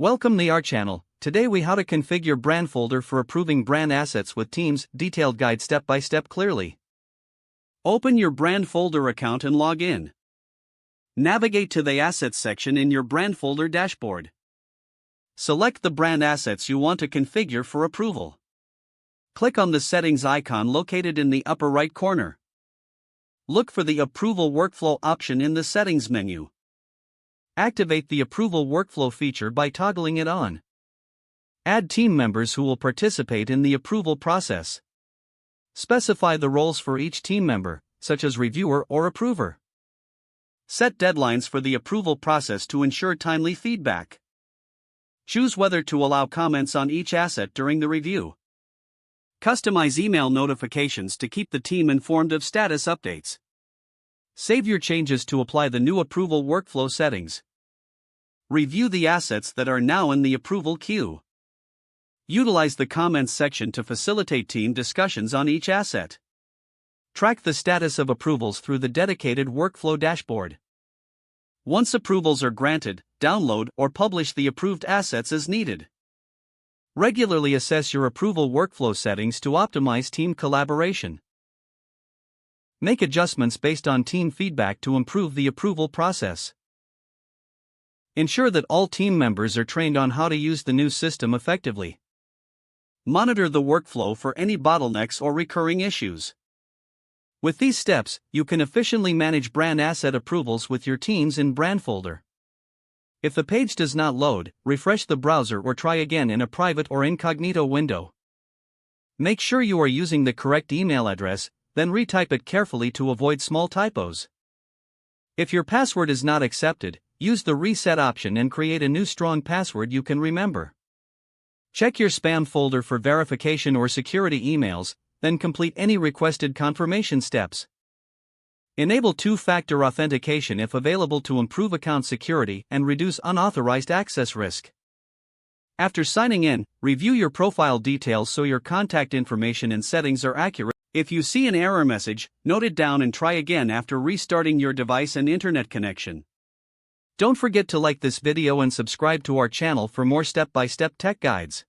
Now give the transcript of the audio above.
Welcome to our channel. Today we how to configure Brandfolder for approving brand assets with Teams, detailed guide step by step clearly. Open your Brandfolder account and log in. Navigate to the Assets section in your Brandfolder dashboard. Select the brand assets you want to configure for approval. Click on the settings icon located in the upper right corner. Look for the Approval Workflow option in the Settings menu. Activate the Approval Workflow feature by toggling it on. Add team members who will participate in the approval process. Specify the roles for each team member, such as reviewer or approver. Set deadlines for the approval process to ensure timely feedback. Choose whether to allow comments on each asset during the review. Customize email notifications to keep the team informed of status updates. Save your changes to apply the new approval workflow settings. Review the assets that are now in the approval queue. Utilize the comments section to facilitate team discussions on each asset. Track the status of approvals through the dedicated workflow dashboard. Once approvals are granted, download or publish the approved assets as needed. Regularly assess your approval workflow settings to optimize team collaboration. Make adjustments based on team feedback to improve the approval process. Ensure that all team members are trained on how to use the new system effectively. Monitor the workflow for any bottlenecks or recurring issues. With these steps, you can efficiently manage brand asset approvals with your teams in Brandfolder. If the page does not load, refresh the browser or try again in a private or incognito window. Make sure you are using the correct email address, then retype it carefully to avoid small typos. If your password is not accepted, use the reset option and create a new strong password you can remember. Check your spam folder for verification or security emails, then complete any requested confirmation steps. Enable two-factor authentication if available to improve account security and reduce unauthorized access risk. After signing in, review your profile details so your contact information and settings are accurate. If you see an error message, note it down and try again after restarting your device and internet connection. Don't forget to like this video and subscribe to our channel for more step-by-step tech guides.